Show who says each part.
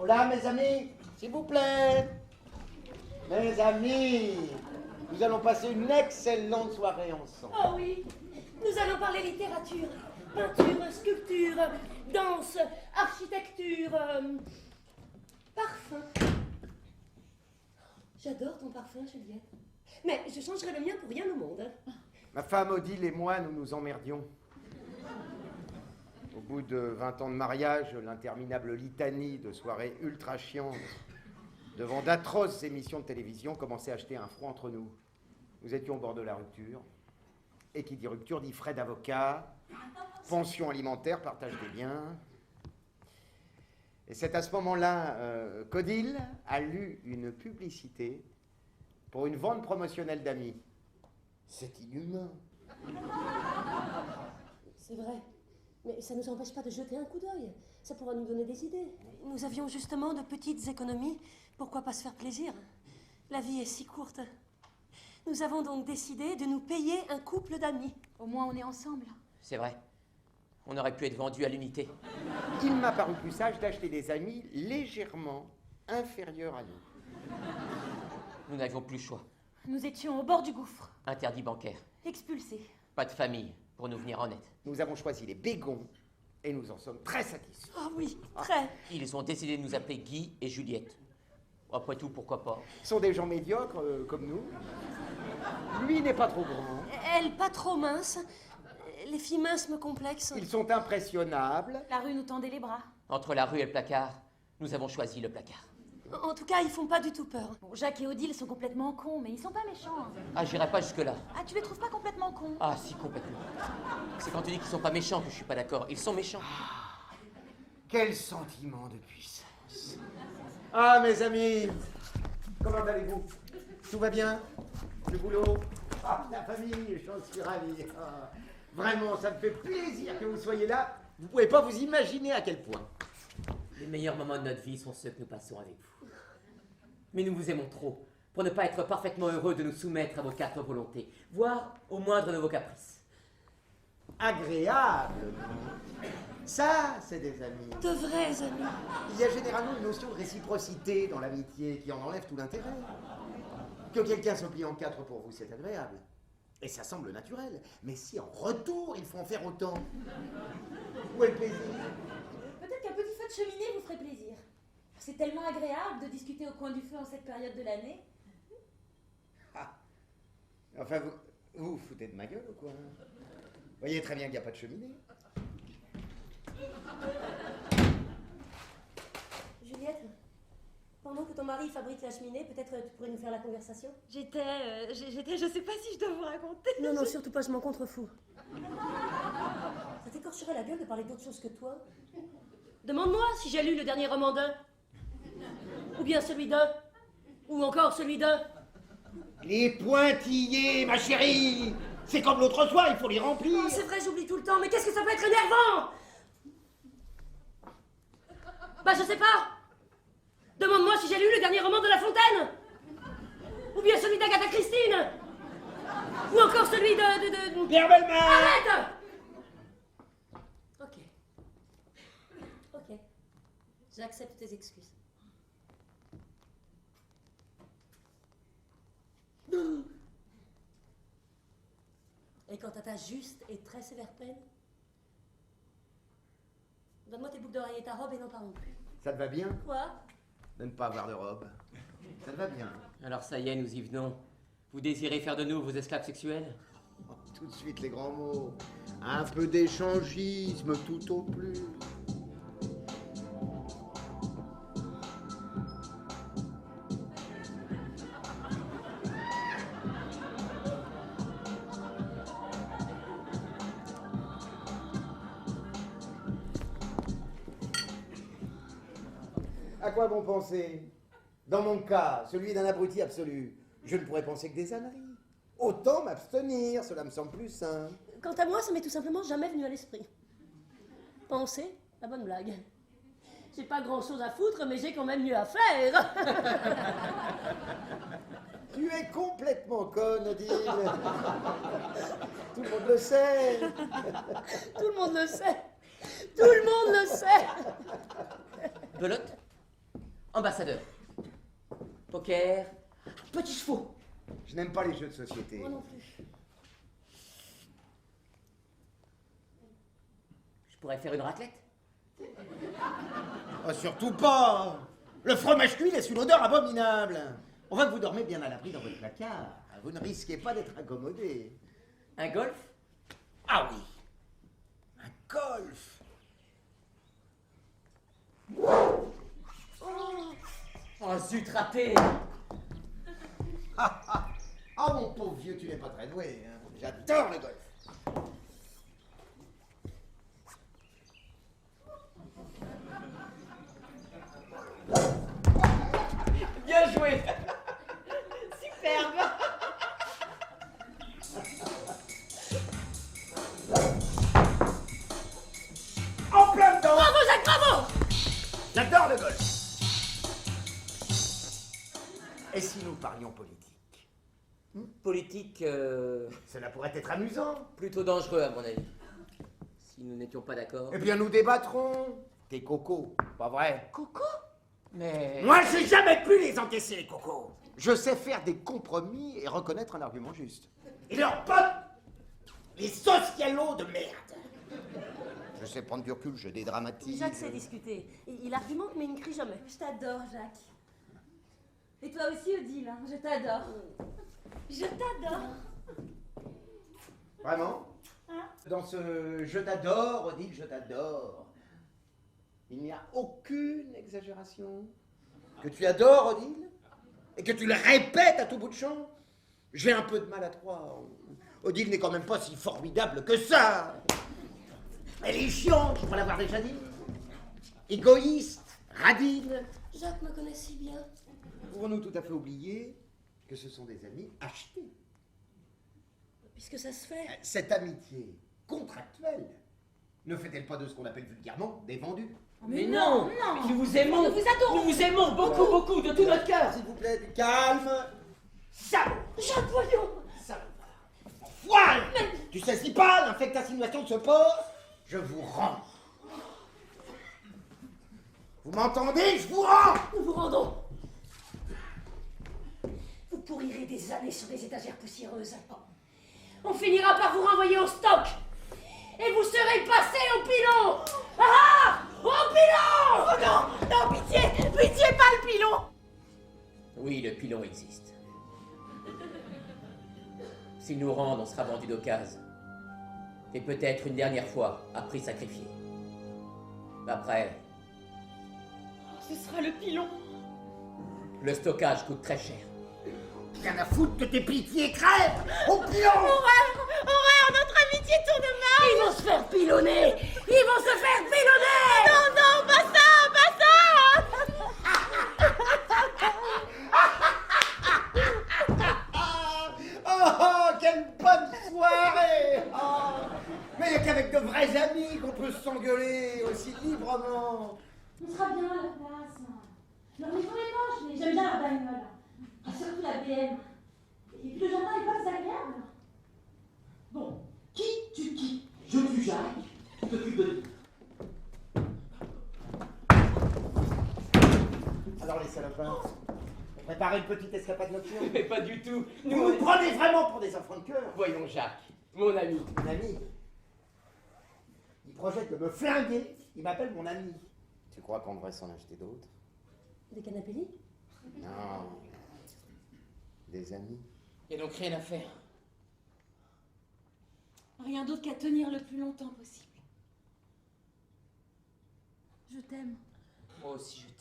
Speaker 1: Hola, mes amis, s'il vous plaît. Mes amis, nous allons passer une excellente soirée ensemble.
Speaker 2: Oh oui, nous allons parler littérature, peinture, sculpture, danse, architecture, parfum. J'adore ton parfum, Juliette. Mais je changerais le mien pour rien au monde.
Speaker 1: Ma femme Odile et moi, nous nous emmerdions. Au bout de 20 ans de mariage, l'interminable litanie de soirées ultra chiantes devant d'atroces émissions de télévision commençait à acheter un front entre nous. Nous étions au bord de la rupture. Et qui dit rupture dit frais d'avocat, pension alimentaire, partage des biens. Et c'est à ce moment-là qu'Odile a lu une publicité pour une vente promotionnelle d'amis. C'est inhumain.
Speaker 2: C'est vrai. Mais ça ne nous empêche pas de jeter un coup d'œil. Ça pourra nous donner des idées. Nous avions justement de petites économies. Pourquoi pas se faire plaisir? La vie est si courte. Nous avons donc décidé de nous payer un couple d'amis.
Speaker 3: Au moins, on est ensemble.
Speaker 4: C'est vrai. On aurait pu être vendus à l'unité.
Speaker 1: Il m'a paru plus sage d'acheter des amis légèrement inférieurs à nous.
Speaker 4: Nous n'avions plus le choix.
Speaker 3: Nous étions au bord du gouffre.
Speaker 4: Interdit bancaire.
Speaker 3: Expulsés.
Speaker 4: Pas de famille pour nous venir en aide.
Speaker 1: Nous avons choisi les Bégons et nous en sommes très satisfaits.
Speaker 2: Ah oui, très.
Speaker 4: Ils ont décidé de nous appeler Guy et Juliette. Après tout, pourquoi pas?
Speaker 1: Ce sont des gens médiocres comme nous. Lui n'est pas trop grand.
Speaker 2: Elle pas trop mince. Les filles minces me complexent.
Speaker 1: Ils sont impressionnables.
Speaker 3: La rue nous tendait les bras.
Speaker 4: Entre la rue et le placard, nous avons choisi le placard.
Speaker 2: En tout cas, ils font pas du tout peur.
Speaker 3: Bon, Jacques et Odile sont complètement cons, mais ils sont pas méchants.
Speaker 4: Ah, j'irai pas jusque-là.
Speaker 3: Ah, tu les trouves pas complètement cons?
Speaker 4: Ah, si, complètement. C'est quand tu dis qu'ils sont pas méchants que je suis pas d'accord. Ils sont méchants.
Speaker 1: Quel sentiment de puissance. Ah, mes amis, comment allez-vous? Tout va bien? Le boulot? Ah, la famille, j'en suis ravi. Ah, vraiment, ça me fait plaisir que vous soyez là. Vous pouvez pas vous imaginer à quel point.
Speaker 4: Les meilleurs moments de notre vie sont ceux que nous passons avec vous. Mais nous vous aimons trop pour ne pas être parfaitement heureux de nous soumettre à vos quatre volontés, voire au moindre de vos caprices.
Speaker 1: Agréable. Ça, c'est des amis.
Speaker 2: De vrais amis.
Speaker 1: Il y a généralement une notion de réciprocité dans l'amitié qui en enlève tout l'intérêt. Que quelqu'un se plie en quatre pour vous, c'est agréable. Et ça semble naturel. Mais si en retour, il faut en faire autant, où est le plaisir?
Speaker 3: Peut-être qu'un petit feu de cheminée vous ferait plaisir. C'est tellement agréable de discuter au coin du feu en cette période de l'année.
Speaker 1: Ah. Enfin, vous vous foutez de ma gueule ou quoi? Vous voyez très bien qu'il n'y a pas de cheminée.
Speaker 2: Juliette, pendant que ton mari fabrique la cheminée, peut-être tu pourrais nous faire la conversation?
Speaker 3: J'étais, je sais pas si je dois vous raconter.
Speaker 2: Non, non, surtout pas, je m'en contrefous. Ça t'écorcherait la gueule de parler d'autre chose que toi? Demande-moi si j'ai lu le dernier roman d'eux. Ou bien celui d'eux. Ou encore celui d'eux.
Speaker 1: Les pointillés, ma chérie! C'est comme l'autre soir, il faut les remplir.
Speaker 2: Oh, c'est vrai, j'oublie tout le temps, mais qu'est-ce que ça peut être énervant? Bah, je sais pas. Demande-moi si j'ai lu le dernier roman de La Fontaine. Ou bien celui d'Agatha Christine. Ou encore celui de...
Speaker 1: Pierre Bellemare!
Speaker 2: Arrête! Ok. Ok. J'accepte tes excuses. Et quant à ta juste et très sévère peine, donne-moi tes boucles d'oreilles et ta robe et n'en parlons plus.
Speaker 1: Ça te va bien
Speaker 2: Quoi?
Speaker 1: de ne pas avoir de robe? Ça te va bien?
Speaker 4: Alors ça y est, nous y venons. Vous désirez faire de nous vos esclaves sexuels?
Speaker 1: Oh, tout de suite les grands mots. Un peu d'échangisme tout au plus. À quoi bon penser? Dans mon cas, celui d'un abruti absolu, je ne pourrais penser que des âneries. Autant m'abstenir, cela me semble plus simple.
Speaker 2: Quant à moi, ça m'est tout simplement jamais venu à l'esprit. Penser, la bonne blague. J'ai pas grand-chose à foutre, mais j'ai quand même mieux à faire.
Speaker 1: Tu es complètement conne, Odile. Tout le monde le sait.
Speaker 2: Tout le monde le sait. Tout le monde le sait.
Speaker 4: Belote, ambassadeur. Poker, petits chevaux.
Speaker 1: Je n'aime pas les jeux de société.
Speaker 2: Moi non plus.
Speaker 4: Je pourrais faire une raclette.
Speaker 1: Oh, surtout pas. Le fromage cuit laisse une odeur abominable. On voit que vous dormez bien à l'abri dans votre placard. Vous ne risquez pas d'être incommodé.
Speaker 4: Un golf?
Speaker 1: Ah oui, un golf.
Speaker 4: Oh zut, raté.
Speaker 1: Ah mon pauvre vieux, tu n'es pas très doué. Hein. J'adore le golf.
Speaker 4: Bien joué.
Speaker 3: Superbe.
Speaker 1: En plein dedans.
Speaker 2: Bravo, Jacques, bravo!
Speaker 1: J'adore le golf. Et si nous parlions politique?
Speaker 4: Politique,
Speaker 1: Cela pourrait être amusant.
Speaker 4: plutôt dangereux à mon avis. Si nous n'étions pas d'accord.
Speaker 1: Eh bien, nous débattrons. Tes cocos, pas vrai?
Speaker 2: Coco?
Speaker 4: Mais...
Speaker 1: Moi, j'ai jamais pu les encaisser, les cocos. Je sais faire des compromis et reconnaître un argument juste. Et leurs potes, les socialos de merde. Je sais prendre du recul, je dédramatise.
Speaker 2: Jacques sait discuter. Il argumente, mais il ne crie jamais.
Speaker 3: Je t'adore, Jacques. Et toi aussi, Odile, hein, je t'adore. Je t'adore.
Speaker 1: Vraiment?
Speaker 3: Hein?
Speaker 1: Dans ce je t'adore, Odile, je t'adore, il n'y a aucune exagération. Que tu adores, Odile, et que tu le répètes à tout bout de champ, j'ai un peu de mal à te croire. Odile n'est quand même pas si formidable que ça. Elle est chiante, je crois l'avoir déjà dit. Égoïste, radine.
Speaker 2: Jacques me connaît si bien.
Speaker 1: Pourrons-nous tout à fait oublier que ce sont des amis achetés?
Speaker 2: Puisque ça se fait.
Speaker 1: Cette amitié contractuelle ne fait-elle pas de ce qu'on appelle vulgairement des vendus?
Speaker 4: Mais non,
Speaker 3: non.
Speaker 4: Nous vous aimons.
Speaker 3: Nous vous adorons.
Speaker 4: Nous vous aimons beaucoup, beaucoup, de tout notre cœur.
Speaker 1: S'il vous plaît, du calme. Salaud.
Speaker 2: Jacques, voyons!
Speaker 1: Salopard. Foile. Tu sais si pas l'infecte insinuation se pose, je vous rends. Vous m'entendez? Je vous rends.
Speaker 2: Nous vous rendons! Vous pourrirez des années sur des étagères poussiéreuses. On finira par vous renvoyer au stock! Et vous serez passé au pilon! Ah! Au pilon!
Speaker 3: Oh non, non, pitié, pitié, pas le pilon.
Speaker 4: Oui, le pilon existe. S'ils nous rendent, on sera vendu d'occasion. Et peut-être une dernière fois, à prix sacrifié. Après,
Speaker 3: Ce sera le pilon.
Speaker 4: le stockage coûte très cher.
Speaker 1: Rien à foutre que tes pitiés crèvent. Au pilon.
Speaker 3: Horreur, notre amitié tourne mal.
Speaker 2: Ils vont se faire pilonner! Ils vont se faire pilonner!
Speaker 3: Non, non, pas ça, pas
Speaker 1: Oh, quelle bonne soirée. Oh. Mais il n'y a qu'avec de vrais amis qu'on peut s'engueuler aussi librement.
Speaker 3: On sera bien à leur place. Leur maison est moche, mais j'aime bien leur bagnole. Et surtout la BM. Et puis le jardin est pas désagréable.
Speaker 5: Bon, qui tu qui? Je suis Jacques, tu t'occupes de...
Speaker 1: Alors les salopards, on prépare une petite escapade nocturne.
Speaker 4: Mais pas du tout.
Speaker 1: Vous nous prenez vraiment pour des enfants de cœur.
Speaker 4: Voyons Jacques, mon ami.
Speaker 1: Mon ami, il projette de me flinguer, il m'appelle mon ami. Tu crois qu'on devrait s'en acheter d'autres?
Speaker 2: Des canapés lits?
Speaker 1: Non, des amis.
Speaker 4: Il n'y a donc rien à faire.
Speaker 3: Rien d'autre qu'à tenir le plus longtemps possible. Je t'aime.
Speaker 4: Moi aussi, je t'aime.